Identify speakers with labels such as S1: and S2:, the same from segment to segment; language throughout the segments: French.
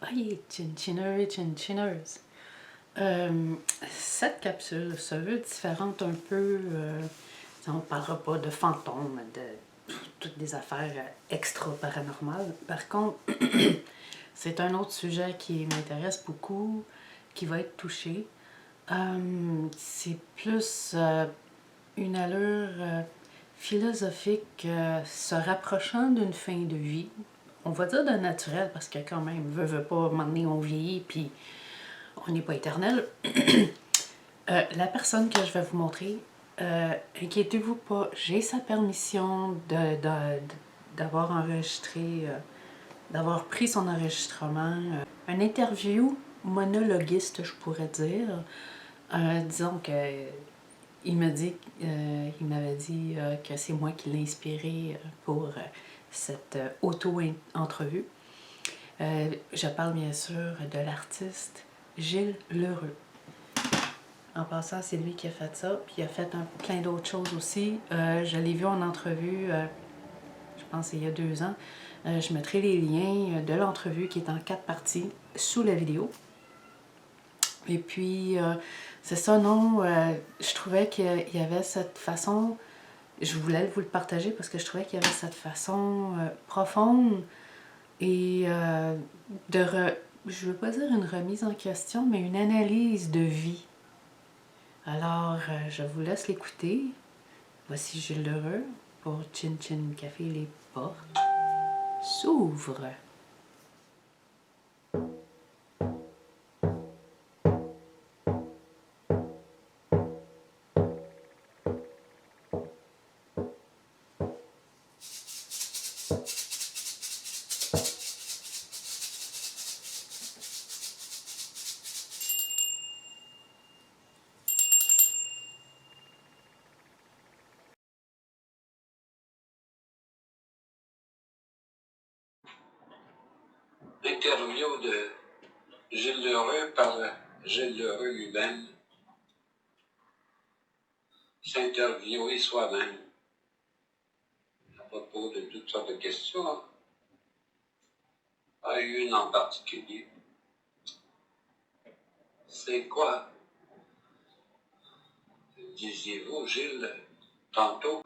S1: Oui, chin-chineurs, chin-chineuses. Cette capsule se veut différente un peu. On ne parlera pas de fantômes, de toutes des affaires extra paranormales. Par contre, c'est un autre sujet qui m'intéresse beaucoup, qui va être touché. C'est plus une allure philosophique se rapprochant d'une fin de vie. On va dire de naturel parce que quand même, veut pas, un moment donné, on vieillit puis on n'est pas éternel. La personne que je vais vous montrer, inquiétez-vous pas, j'ai sa permission d'avoir enregistré, d'avoir pris son enregistrement. Un interview monologuiste, je pourrais dire. Disons que il m'avait dit que c'est moi qui l'ai inspiré pour cette auto-entrevue. Je parle bien sûr de l'artiste Gilles Lheureux. En passant, c'est lui qui a fait ça, puis il a fait plein d'autres choses aussi. Je l'ai vu en entrevue, je pense il y a 2 ans. Je mettrai les liens de l'entrevue qui est en 4 parties sous la vidéo. Et puis, c'est ça, non, je trouvais qu'il y avait cette façon, je voulais vous le partager parce que je trouvais qu'il y avait cette façon profonde et je ne veux pas dire une remise en question, mais une analyse de vie. Alors, je vous laisse l'écouter. Voici Gilles Lheureux pour Chin Chin Café. Les portes s'ouvrent.
S2: Interview de Gilles Lheureux par Gilles Lheureux lui-même. S'interviewer soi-même à propos de toutes sortes de questions. Ah, une en particulier. C'est quoi, disiez-vous, Gilles, tantôt,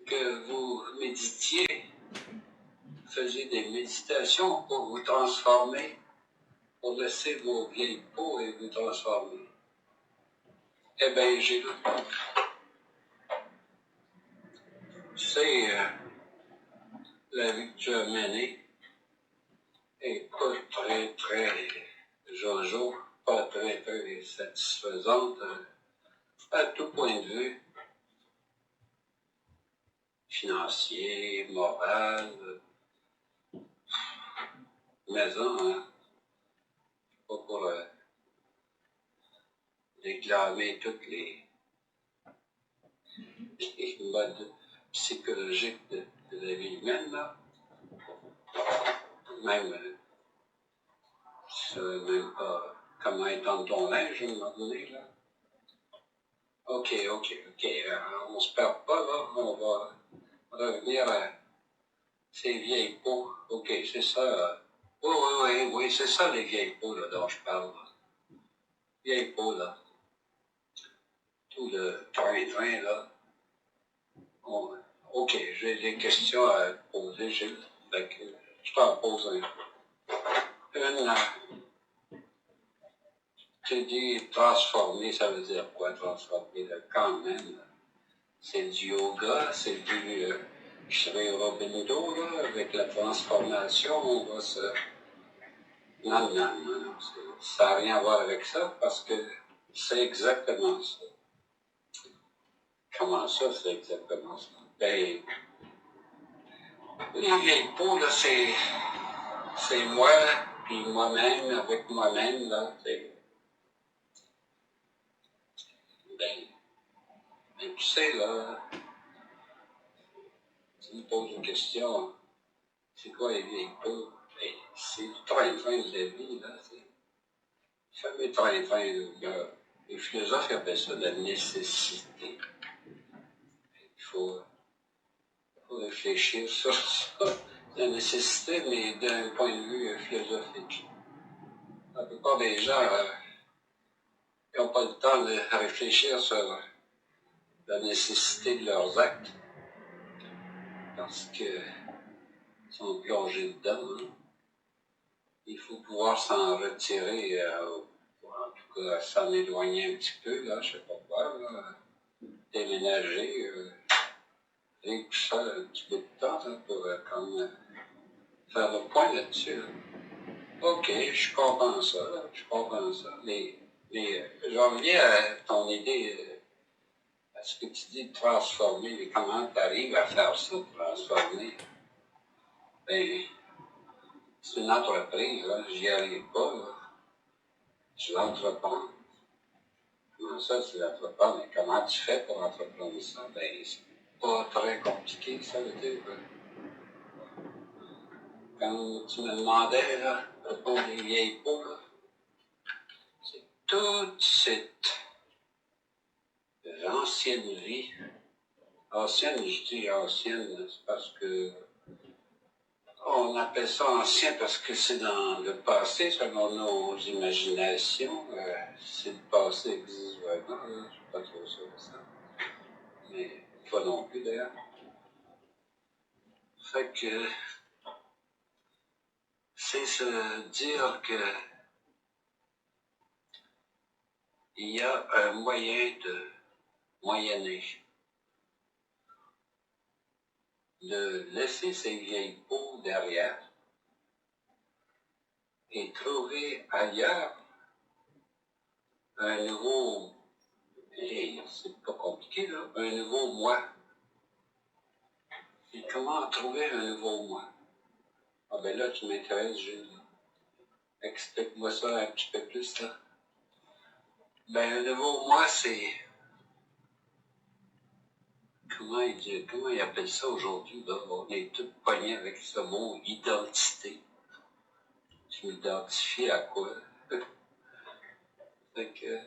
S2: que vous méditiez, faisiez des méditations pour vous transformer, pour laisser vos vieilles peaux et vous transformer. Eh bien, Gilles, c'est la vie que tu as menée est pas très jojo, pas très satisfaisante à tout point de vue, financier, moral, maison, hein, pas pour déclamer toutes les modes psychologiques de la vie humaine, là. Même, je ne sais même pas comment étendre ton linge à un moment donné, là. OK, on se perd pas, là, on va revenir à ces vieilles peaux. OK, c'est ça. Oui, c'est ça les vieilles peaux, là, dont je parle. Vieilles peaux, là. Tout le train-train, là. OK, j'ai des questions à te poser, Gilles. Fait que je t'en pose un. Une, tu dis transformer, ça veut dire quoi, transformer? Là, quand même, c'est du yoga, c'est du Sri Aurobindo, là, avec la transformation, on va se... Non, ça n'a rien à voir avec ça, parce que c'est exactement ça. Comment ça, c'est exactement ça? Ben, les vieilles peaux, là, c'est moi, puis moi-même, avec moi-même, là, ben, tu sais, là, tu me poses une question, c'est quoi les vieilles peaux? Ben, c'est le train-train de la vie, là, c'est le fameux train-train, les philosophes appellent ça la nécessité. Il faut réfléchir sur ça. la nécessité, mais d'un point de vue philosophique. La plupart des gens n'ont pas le temps de réfléchir sur la nécessité de leurs actes parce qu'ils sont plongés dedans. Hein. Il faut pouvoir s'en retirer, en tout cas s'en éloigner un petit peu, là, je sais pas quoi, là, déménager, vivre tout ça un petit peu de temps là, pour comme, faire le point là-dessus. Là. OK, je comprends ça, là, je comprends ça. Mais je reviens à ton idée, à ce que tu dis de transformer, mais comment tu arrives à faire ça, transformer? Ben, c'est une entreprise, là, j'y arrive pas, là. Je l'entreprends. Comment ça, tu l'entreprends? Mais comment tu fais pour entreprendre ça? Ben, c'est pas très compliqué, ça veut dire. Quand tu me demandais, là, à propos des vieilles peaux, là, c'est toute cette ancienne vie. Ancienne, je dis ancienne, c'est parce que on appelle ça ancien parce que c'est dans le passé, selon nos imaginations. Si le passé existe vraiment, je ne suis pas trop sûr de ça. Mais pas non plus d'ailleurs. Fait que c'est se dire que il y a un moyen de moyenner, de laisser ces vieilles peaux derrière et trouver ailleurs un nouveau, et c'est pas compliqué là, un nouveau moi. Et comment trouver un nouveau moi? Ah ben là, tu m'intéresses, Gilles. Explique-moi ça un petit peu plus là. Ben un nouveau moi, c'est comment il appelle ça aujourd'hui là? On est tous pognés avec ce mot identité. Tu m'identifies à quoi? Fait que,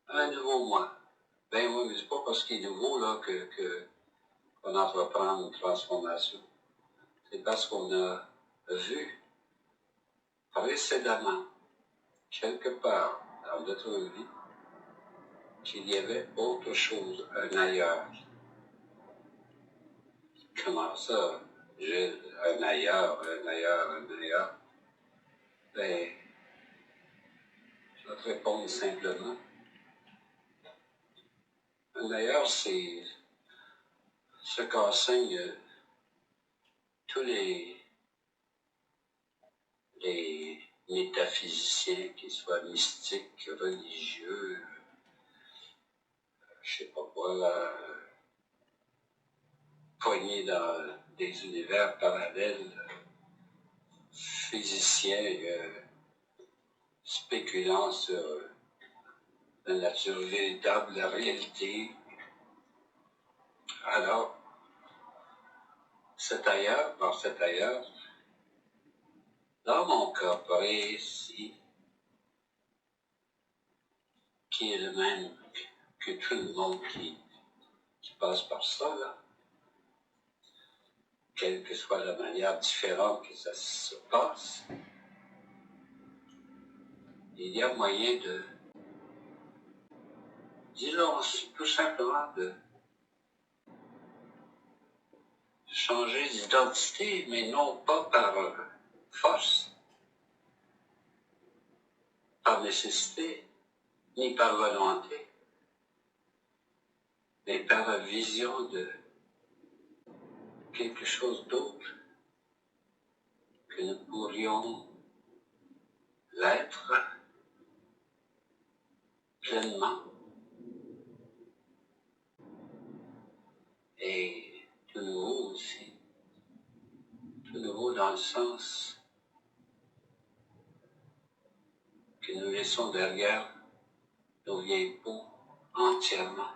S2: un nouveau moi. Ben oui, mais c'est pas parce qu'il est nouveau là qu'on entreprend une transformation. C'est parce qu'on a vu précédemment, quelque part dans notre vie, qu'il y avait autre chose, un ailleurs. Comment ça? J'ai un ailleurs, un ailleurs, un ailleurs. Ben, je vais te répondre simplement. Un ailleurs, c'est ce qu'enseignent tous les métaphysiciens, qu'ils soient mystiques, religieux, je sais pas quoi, là, poignés dans des univers parallèles, physiciens spéculant sur la nature véritable, la réalité. Alors, cet ailleurs, dans cet ailleurs, dans mon cas précis, qui est le même que tout le monde qui passe par ça, là, quelle que soit la manière différente que ça se passe, il y a moyen de, disons tout simplement, de changer d'identité, mais non pas par force, par nécessité, ni par volonté, mais par la vision de quelque chose d'autre que nous pourrions l'être pleinement. Et de nouveau aussi, de nouveau dans le sens que nous laissons derrière nos vieilles peaux entièrement.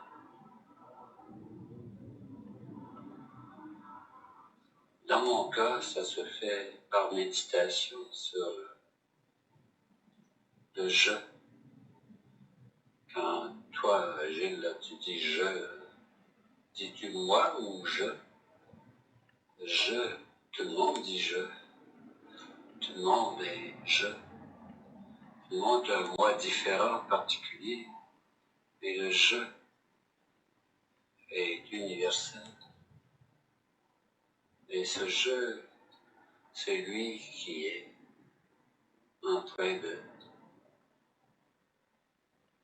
S2: Dans mon cas, ça se fait par méditation sur le je. Quand toi, Gilles, tu dis je, dis-tu moi ou je? Je, tout le monde dit je. Tout le monde est je. Tout le monde a un moi différent, particulier. Et le je est universel. Et ce je, c'est lui qui est en train de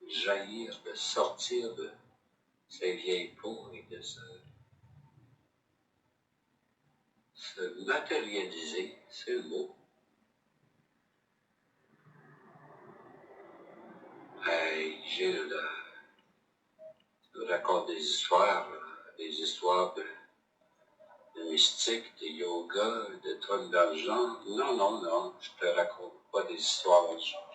S2: jaillir, de sortir de ses vieilles peaux et de se matérialiser, c'est le mot. J'ai le raconte des histoires de mystique, de yoga, de trucs d'argent. Non, non, non, je te raconte pas des histoires d'argent.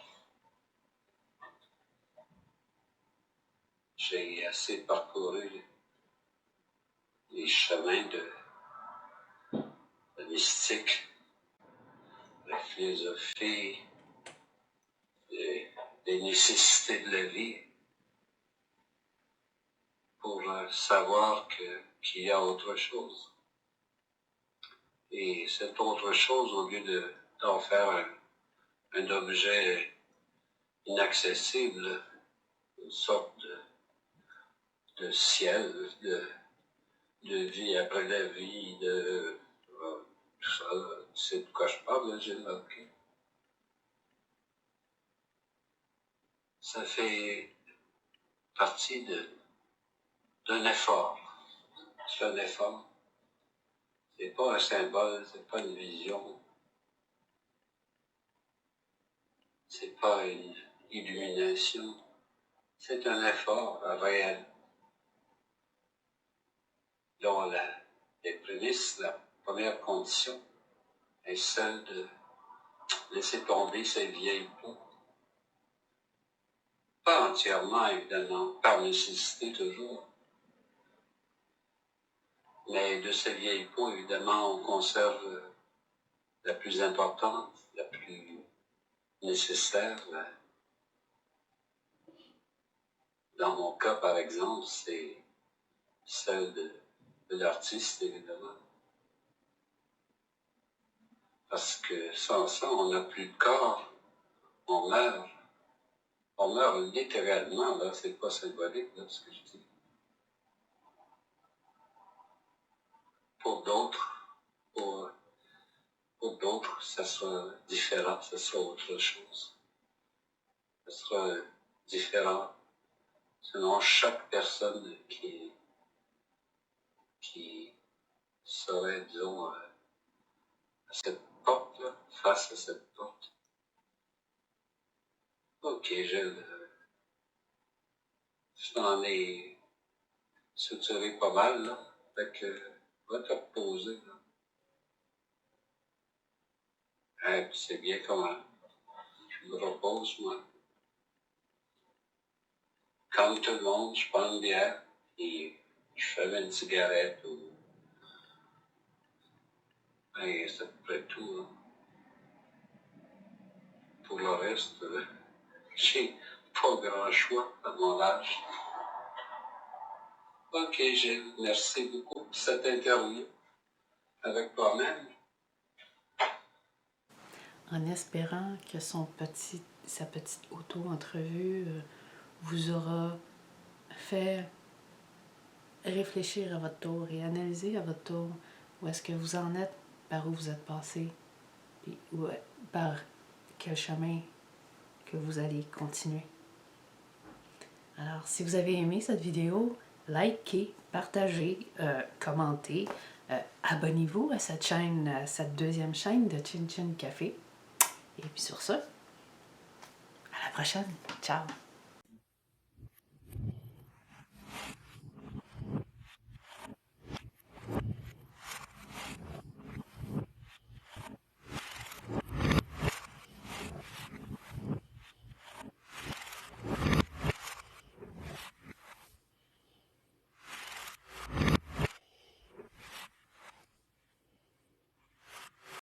S2: J'ai assez parcouru les chemins de mystique, la philosophie, des nécessités de la vie pour savoir qu'il y a autre chose. Et cette autre chose, au lieu d'en faire un objet inaccessible, une sorte de ciel, de vie après la vie, tout ça, c'est de quoi je parle, là, Gilles, ok? Ça fait partie d'un effort. C'est un effort. C'est pas un symbole, c'est pas une vision, c'est pas une illumination. C'est un effort réel, dont les prémices, la première condition est celle de laisser tomber ces vieilles peaux. Pas entièrement, évidemment, par nécessité toujours, mais de ces vieilles peaux, évidemment, on conserve la plus importante, la plus nécessaire. Dans mon cas, par exemple, c'est celle de l'artiste, évidemment. Parce que sans ça, on n'a plus de corps, on meurt. On meurt littéralement, là, c'est pas symbolique, là, ce que je dis. Pour d'autres, pour d'autres, ça sera différent, ça sera autre chose. Ça sera différent selon chaque personne qui serait, disons, à cette porte, là, face à cette porte. Ok, je t'en ai suturé pas mal, là. Fait que, va te reposer, là. Puis c'est bien comment je me repose, moi. Comme tout le monde, je prends une bière et je fume une cigarette ou... Et c'est à peu près tout, là. Pour le reste, j'ai pas grand choix à mon âge. Ok, Gilles, merci beaucoup pour cette interview avec toi-même.
S1: En espérant que sa petite auto-entrevue vous aura fait réfléchir à votre tour et analyser à votre tour où est-ce que vous en êtes, par où vous êtes passé, et par quel chemin que vous allez continuer. Alors, si vous avez aimé cette vidéo, likez, partagez, commentez, abonnez-vous à cette chaîne, à cette deuxième chaîne de Chin Chin Café. Et puis sur ça, à la prochaine. Ciao!